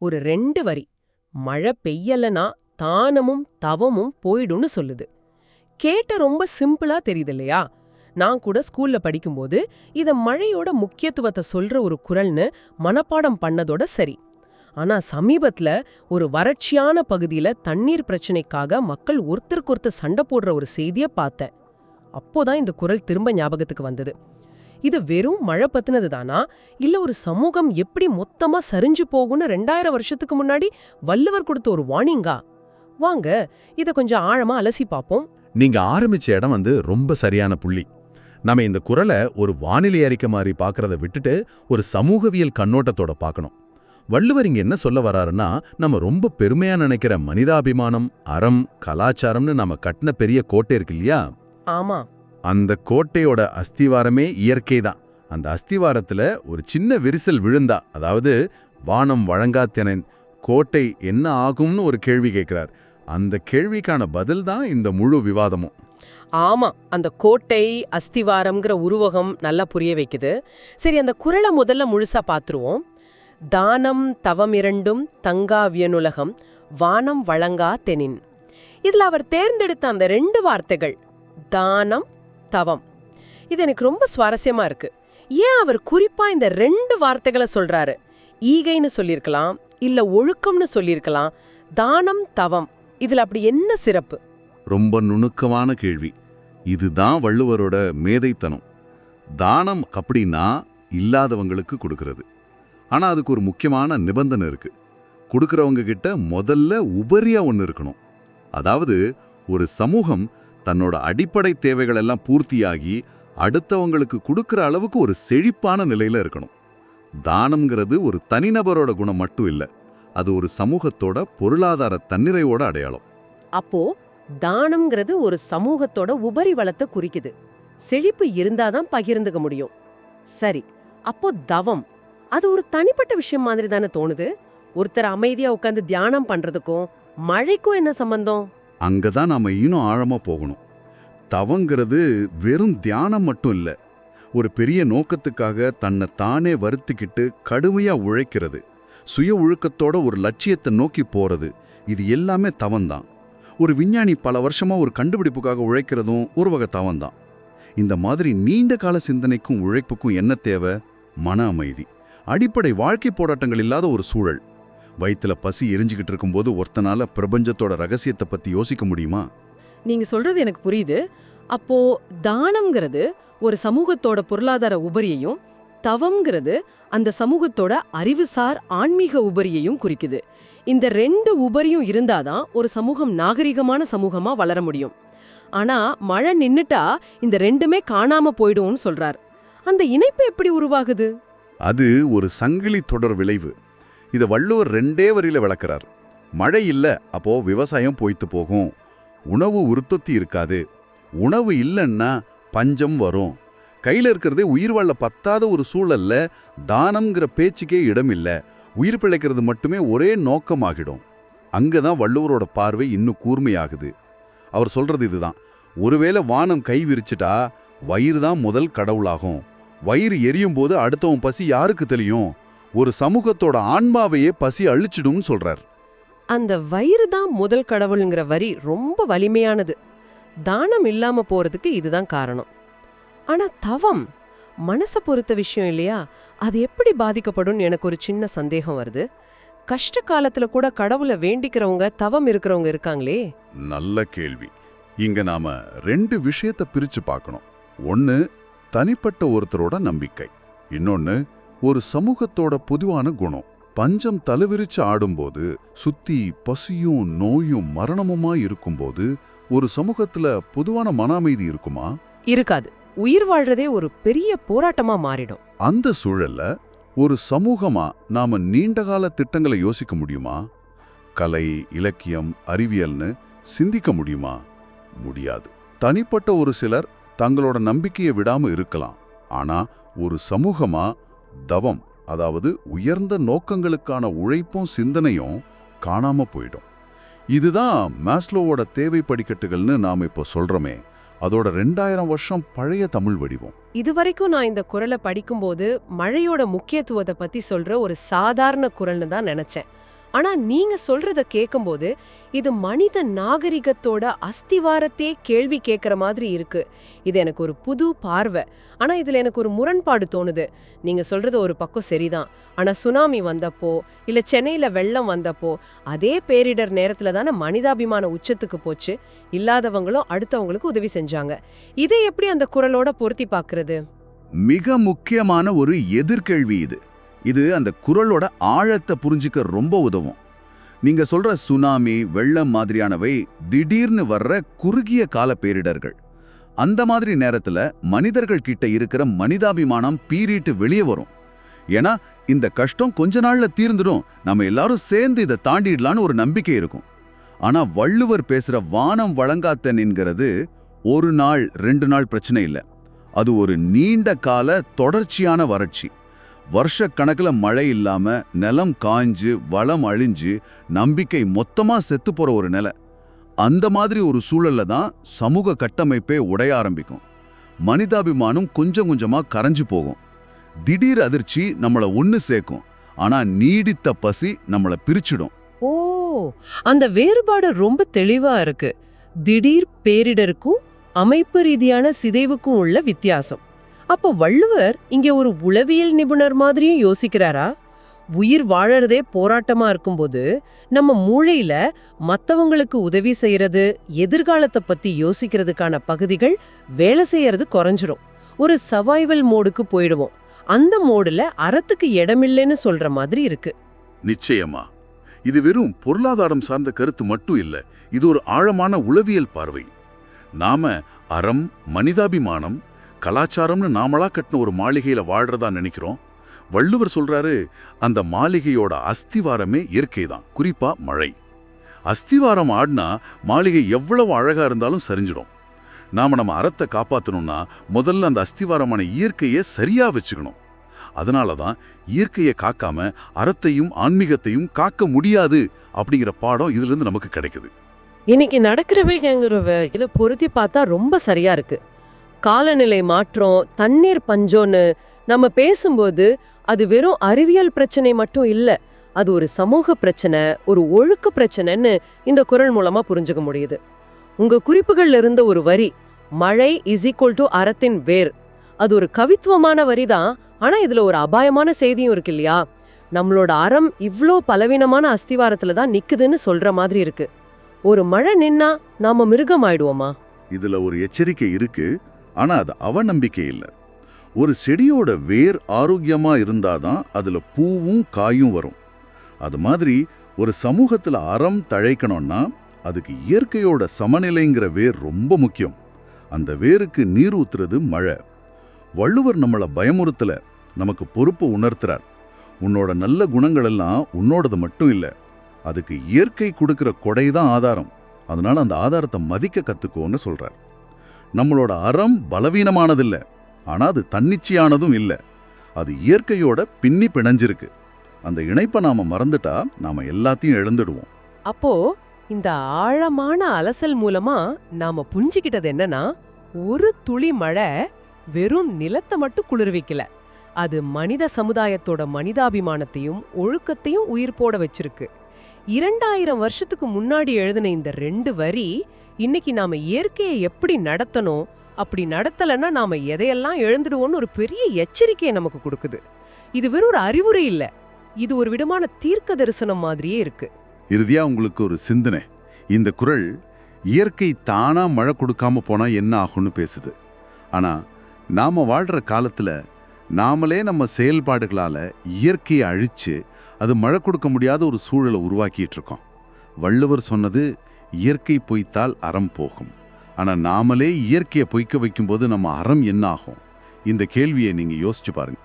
ஒரு 2 வரி. மழை பெய்யலனா தானமும் தவமும் போயிடும்னு சொல்லுது. கேட்ட ரொம்ப சிம்பிளா தெரியுது இல்லையா? நான் கூட ஸ்கூல்ல படிக்கும்போது இத மழையோட முக்கியத்துவத்தை சொல்ற ஒரு குறள்னு மனப்பாடம் பண்ணதோட சரி. ஆனா சமீபத்துல ஒரு வறட்சியான பகுதியில தண்ணீர் பிரச்சனைக்காக மக்கள் ஒருத்தருக்கொருத்தர் சண்டை போடுற ஒரு செய்திய பார்த்தேன். அப்போதான் இந்த குறள் திரும்ப ஞாபகத்துக்கு வந்தது. இது வெறும் மழை பத்தினது தானா, இல்ல ஒரு சமூகம் எப்படி மொத்தமா சரிஞ்சு போகும்னு 2000 வருஷத்துக்கு முன்னாடி வள்ளுவர் கொடுத்த ஒரு வார்னிங்கா? வாங்க இத கொஞ்சம் ஆழமா அலசி பாப்போம். நீங்க ஆரம்பிச்ச இடம் ரொம்ப சரியான புள்ளி. நம்ம இந்த குறளை ஒரு வானிலை அறிக்கை மாதிரி பார்க்கறத விட்டுட்டு ஒரு சமூகவியல் கண்ணோட்டத்தோட பார்க்கணும். வள்ளுவர் இங்க என்ன சொல்ல வராருன்னா, நம்ம ரொம்ப பெருமையா நினைக்கிற மனிதாபிமானம், அறம், கலாச்சாரம்னு நம்ம கட்டின பெரிய கோட்டை இருக்கு இல்லையா? ஆமா. அந்த கோட்டையோட அஸ்திவாரமே இயற்கை தான். அந்த அஸ்திவாரத்துல ஒரு சின்ன விரிசல் விழுந்தா, அதாவது வானம் வழங்காத்தென கோட்டை என்ன ஆகும்னு ஒரு கேள்வி கேட்கிறார். அந்த கேள்விக்கான பதில் தான் இந்த முழு விவாதமும். ஆமா, அந்த கோட்டை அஸ்திவாரம்ங்கிற உருவகம் நல்லா புரிய வைக்குது. சரி, அந்த குறளை முதல்ல முழுசா பாத்துருவோம். தானம் தவமிரண்டும் தங்காவியனுலகம் வானம் வழங்கா தெனின். இதுல அவர் தேர்ந்தெடுத்த அந்த 2 வார்த்தைகள் தானம் தவம், இது எனக்கு ரொம்ப சுவாரஸ்யமா இருக்கு. ஏன் அவர் குறிப்பா இந்த 2 வார்த்தைகளை சொல்றாரு? ஈகைன்னு சொல்லிருக்கலாம், இல்ல ஒழுக்கம்னு சொல்லிருக்கலாம். தானம் தவம், இதுல அப்படி என்ன சிறப்பு? ரொம்ப நுணுக்கமான கேள்வி. இதுதான் வள்ளுவரோட மேதைத்தனம். தானம் அப்படின்னா இல்லாதவங்களுக்கு கொடுக்கறது. ஆனா அதுக்கு ஒரு முக்கியமான நிபந்தனை இருக்கு. கொடுக்கறவங்க கிட்ட முதல்ல உபரியா ஒன்று இருக்கணும். அதாவது ஒரு சமூகம் தன்னோட அடிப்படை தேவைகள் எல்லாம் பூர்த்தியாகி அடுத்தவங்களுக்கு கொடுக்கற அளவுக்கு ஒரு செழிப்பான நிலையில இருக்கணும். தானம்ங்கிறது ஒரு தனிநபரோட குணம் மட்டும் இல்ல, அது ஒரு சமூகத்தோட பொருளாதார தன்னிறைவோட அடையாளம். அப்போ தானம்ங்கிறது ஒரு சமூகத்தோட உபரி வளத்தை குறிக்குது. செழிப்பு இருந்தாதான் பகிர்ந்துக்க முடியும். சரி, அப்போ தவம் அது ஒரு தனிப்பட்ட விஷயம் மாதிரி தானே தோணுது. ஒருத்தர் அமைதியா உட்காந்து தியானம் பண்றதுக்கும் மழைக்கும் என்ன சம்பந்தம்? அங்கதான் நாம இன்னும் ஆழமா போகணும். தவங்கிறது வெறும் தியானம் மட்டும் இல்ல, ஒரு பெரிய நோக்கத்துக்காக தன்னை தானே வருத்திக்கிட்டு கடுமையா உழைக்கிறது, சுய ஒழுக்கத்தோட ஒரு லட்சியத்தை நோக்கி போறது, இது எல்லாமே தவம்தான். ஒரு விஞ்ஞானி பல வருஷமா ஒரு கண்டுபிடிப்புக்காக உழைக்கிறதும் ஒரு வகை தவம்தான். இந்த மாதிரி நீண்ட கால சிந்தனைக்கும் உழைப்புக்கும் என்ன தேவை? மன அமைதி, அடிப்படை வாழ்க்கை போராட்டங்கள் இல்லாத ஒரு சூழல். வயிற்றுல பசி எரிஞ்சுக்கிட்டு இருக்கும்போது ஒருத்தனால பிரபஞ்சத்தோட ரகசியத்தை பத்தி யோசிக்க முடியுமா? நீங்க சொல்றது எனக்கு புரியுது. அப்போ தானம்ங்கிறது ஒரு சமூகத்தோட பொருளாதார உபரியையும், தவம்ங்கிறது அந்த சமூகத்தோட அறிவுசார் ஆன்மீக உபரியையும் குறிக்குது. இந்த 2 உபரியும் இருந்தாதான் ஒரு சமூகம் நாகரிகமான சமூகமா வளர முடியும். ஆனா மழை நின்னுட்டா இந்த 2மே காணாம போயிடும்னு சொல்றார். அந்த இணைப்பு எப்படி உருவாகுது? அது ஒரு சங்கிலி தொடர் விளைவு. இதை வள்ளுவர் 2 வரியில விளக்குறார். மழை இல்ல, அப்போ விவசாயம் பொய்த்து போகும், உணவு உற்பத்தி இருக்காது, உணவு இல்லைன்னா பஞ்சம் வரும், கையில இருக்கிறதே உயிர் வாழ பத்தாத ஒரு சூழல்ல தானம்ங்கிற பேச்சுக்கே இடம் இல்ல, உயிர் பிழைக்கிறது மட்டுமே ஒரே நோக்கமாகிடும். அங்கதான் வள்ளுவரோட பார்வை இன்னும் கூர்மையாகுது. அவர் சொல்றது இதுதான். ஒருவேளை வானம் கை விரிச்சிட்டா வயிறு தான் முதல் கடவுளாகும். வயிறு எரியும் போது அடுத்தவன் பசி யாருக்கு தெரியும்? ஒரு சமூகத்தோட ஆன்மாவையே பசி அழிச்சிடும் சொல்றார். அந்த வயிறு தான் முதல் கடவுள்ங்கிற வரி ரொம்ப வலிமையானது. தானம் இல்லாம போறதுக்கு இதுதான் காரணம். ஆனா தவம் மனசை பொறுத்த விஷயம் இல்லையா? அது எப்படி பாதிக்கப்படும்? எனக்கு ஒரு சின்ன சந்தேகம் வருது. கஷ்ட காலத்துல கூட கடவுளை வேண்டிக்கிறவங்க, தவம் இருக்கிறவங்க இருக்காங்களே. நல்ல கேள்வி. இங்க நாம 2 விஷயத்தை பிரிச்சு பார்க்கணும். ஒன்னு தனிப்பட்ட ஒருத்தரோட நம்பிக்கை, இன்னொன்னு ஒரு சமூகத்தோட பொதுவான குணம். பஞ்சம் தலைவிரிச்சு ஆடும்போது, சுத்தி பசியும் நோயும் மரணமுமா இருக்கும்போது ஒரு சமூகத்துல பொதுவான மன அமைதி இருக்குமா? இருக்காது. உயிர் வாழ்றதே ஒரு பெரிய போராட்டமா மாறிடும். அந்த சூழல்ல ஒரு சமூகமா நாம நீண்டகால திட்டங்களை யோசிக்க முடியுமா? கலை, இலக்கியம், அறிவியல்னு சிந்திக்க முடியுமா? முடியாது. தனிப்பட்ட ஒரு சிலர் தங்களோட நம்பிக்கையை விடாம இருக்கலாம். ஆனா ஒரு சமூகமா தவம், அதாவது உயர்ந்த நோக்கங்களுக்கான உழைப்பும் சிந்தனையும் காணாம போயிடும். இதுதான் மாஸ்லோவோட தேவை படிக்கட்டுகள்னு நாம இப்போ சொல்றோமே, அதோட 2000 வருஷம் பழைய தமிழ் வடிவம். இதுவரைக்கும் நான் இந்த குறளை படிக்கும்போது மழையோட முக்கியத்துவத்தை பத்தி சொல்ற ஒரு சாதாரண குறள்னு தான் நினைச்சேன். ஆனா நீங்க சொல்றத கேக்கும்போது இது மனித நாகரிகத்தோட அஸ்திவாரத்தையே கேள்வி கேட்கற மாதிரி இருக்கு. இது எனக்கு ஒரு புது பார்வை. ஆனா இதுல எனக்கு ஒரு முரண்பாடு தோணுது. நீங்க சொல்றது ஒரு பக்கம் சரிதான். ஆனா சுனாமி வந்தப்போ இல்ல சென்னையில வெள்ளம் வந்தப்போ அதே பேரிடர் நேரத்துல தானே மனிதாபிமான உச்சத்துக்கு போச்சு. இல்லாதவங்களும் அடுத்தவங்களுக்கு உதவி செஞ்சாங்க. இதை எப்படி அந்த குரலோட பொருத்தி பார்க்கறது? மிக முக்கியமான ஒரு எதிர்கேள்வி இது. இது அந்த குரலோட ஆழத்தை புரிஞ்சிக்க ரொம்ப உதவும். நீங்க சொல்ற சுனாமி, வெள்ளம் மாதிரியானவை திடீர்னு வர்ற குறுகிய கால பேரிடர்கள். அந்த மாதிரி நேரத்துல மனிதர்கள் கிட்ட இருக்கிற மனிதாபிமானம் பீறிட்டு வெளியே வரும். ஏன்னா இந்த கஷ்டம் கொஞ்ச நாள்ல தீர்ந்துடும், நம்ம எல்லாரும் சேர்ந்து இதை தாண்டிடலான்னு ஒரு நம்பிக்கை இருக்கும். ஆனா வள்ளுவர் பேசுற வானம் வழங்காத்தன் என்கிறது ஒரு நாள் 2 நாள் பிரச்சனை இல்லை. அது ஒரு நீண்ட கால தொடர்ச்சியான வறட்சி. வருஷக்கணக்கில் மழை இல்லாம நிலம் காய்ஞ்சு வளம் அழிஞ்சு நம்பிக்கை மொத்தமா செத்து போற ஒரு நிலை. அந்த மாதிரி ஒரு சூழல்ல தான் சமூக கட்டமைப்பே உடைய ஆரம்பிக்கும். மனிதாபிமானம் கொஞ்சம் கொஞ்சமா கரைஞ்சு போகும். திடீர் அதிர்ச்சி நம்மள ஒன்னு சேர்க்கும், ஆனா நீடித்த பசி நம்மள பிரிச்சிடும். ஓ, அந்த வேறுபாடு ரொம்ப தெளிவா இருக்கு. திடீர் பேரிடருக்கும் அமைப்பு ரீதியான சிதைவுக்கும் உள்ள வித்தியாசம். அப்போ வள்ளுவர் இங்கே ஒரு உளவியல் நிபுணர் மாதிரியும் யோசிக்கிறாரா? உயிர் வாழறதே போராட்டமா இருக்கும்போது நம்ம மூளையில மத்தவங்களுக்கு உதவி செய்யறது, எதிர்காலத்தை பத்தி யோசிக்கிறதுக்கான பகுதிகள் வேலை செய்யறது குறைஞ்சிரும். ஒரு சர்வைவல் மோடுக்கு போயிடுவோம். அந்த மோடுல அறத்துக்கு இடமில்லைன்னு சொல்ற மாதிரி இருக்கு. நிச்சயமா இது வெறும் பொருளாதாரம் சார்ந்த கருத்து மட்டும் இல்ல, இது ஒரு ஆழமான உளவியல் பார்வை. நாம அறம், மனிதாபிமானம், கலாச்சாரம்னு நாமளா கட்டின ஒரு மாளிகையில வாழ்றதா நினைக்கிறோம். வள்ளுவர் சொல்றாரு, அந்த மாளிகையோட அஸ்திவாரமே இயற்கைதான், குறிப்பா மழை. அஸ்திவாரம் ஆடினா மாளிகை எவ்வளவு அழகா இருந்தாலும் சரிஞ்சிடும். நாம நம்ம அறத்தை காப்பாற்றணும்னா முதல்ல அந்த அஸ்திவாரமான இயற்கையை சரியா வச்சுக்கணும். அதனாலதான் இயற்கையை காக்காம அறத்தையும் ஆன்மீகத்தையும் காக்க முடியாது அப்படிங்கிற பாடம் இதுல இருந்து நமக்கு கிடைக்குது. இன்னைக்கு நடக்கிறவைங்கிறவ பொருத்தி பார்த்தா ரொம்ப சரியா இருக்கு. காலநிலை மாற்றம், தண்ணீர் பஞ்சோன்னு நம்ம பேசும்போது அது வெறும் அறிவியல் பிரச்சனை மட்டும் இல்ல, அது ஒரு சமூக பிரச்சனை, ஒரு ஒழுக்க பிரச்சனைன்னு இந்த குரல் மூலமா புரிஞ்சுக்க முடியுது. உங்க குறிப்புகள்ல இருந்த ஒரு வரி, மழை = அறத்தின் வேர், அது ஒரு கவித்துவமான வரிதான். ஆனா இதுல ஒரு அபாயமான செய்தியும் இருக்கு இல்லையா? நம்மளோட அறம் இவ்ளோ பலவீனமான அஸ்திவாரத்துல தான் நிக்குதுன்னு சொல்ற மாதிரி இருக்கு. ஒரு மழை நின்னா நாம மிருகம் ஆயிடுவோமா? இதுல ஒரு எச்சரிக்கை இருக்கு, ஆனா அது அவநம்பிக்கை இல்ல. ஒரு செடியோட வேர் ஆரோக்கியமா இருந்தாதான் அதுல பூவும் காயும் வரும். அது மாதிரி ஒரு சமூகத்துல அறம் தழைக்கணும்னா அதுக்கு இயற்கையோட சமநிலைங்கிற வேர் ரொம்ப முக்கியம். அந்த வேருக்கு நீர் ஊத்துறது மழை. வள்ளுவர் நம்மள பயமுறுத்தல, நமக்கு பொறுப்பு உணர்த்துறார். உன்னோட நல்ல குணங்கள் எல்லாம் உன்னோடது மட்டும் இல்ல, அதுக்கு இயற்கை கொடுக்கிற கொடைதான் ஆதாரம். அதனால அந்த ஆதாரத்தை மதிக்க கத்துக்கோன்னு சொல்றார். நம்மளோட அறம் பலவீனமானதில்ல, ஆனா அது தன்னிச்சையானதும் இல்ல. அது இயற்கையோட பின்னி பிணைஞ்சிருக்கு. அந்த இணைப்பை நாம மறந்துட்டா நாம எல்லாத்தையும் இழந்துடுவோம். அப்போ இந்த ஆழமான அலசல் மூலமா நாம புரிஞ்சுக்கிட்டது என்னன்னா, ஒரு துளி மழை வெறும் நிலத்தை மட்டும் குளிர்விக்கல, அது மனித சமுதாயத்தோட மனிதாபிமானத்தையும் ஒழுக்கத்தையும் உயிர் போட வச்சிருக்கு. 2000 வருஷத்துக்கு முன்னாடி எழுதின இந்த 2 வரி இன்னைக்கு நாம இயற்கையை எப்படி நடத்தணும், அப்படி நடத்தலன்னா நாம எதையெல்லாம் இழந்துடுவோம்னு ஒரு பெரிய எச்சரிக்கையை நமக்கு கொடுக்குது. இது வெறும் ஒரு அறிவுரை இல்ல, இது ஒரு விதமான தீர்க்க தரிசனம் மாதிரியே இருக்கு. இறுதியா உங்களுக்கு ஒரு சிந்தனை. இந்த குறள் இயற்கை தானா மழை கொடுக்காம போனா என்ன ஆகும்னு பேசுது. ஆனா நாம வாழ்ற காலத்துல நாமளே நம்ம செயல்பாடுகளால இயற்கையை அழிச்சு அது மழை கொடுக்க முடியாத ஒரு சூழலை உருவாக்கிட்டு இருக்கோம். வள்ளுவர் சொன்னது, இயற்கை பொய்த்தால் அறம் போகும். ஆனா நாமளே இயற்கையை பொய்க்க வைக்கும்போது நம்ம அறம் என்ன ஆகும்? இந்த கேள்வியை நீங்க யோசிச்சு பாருங்க.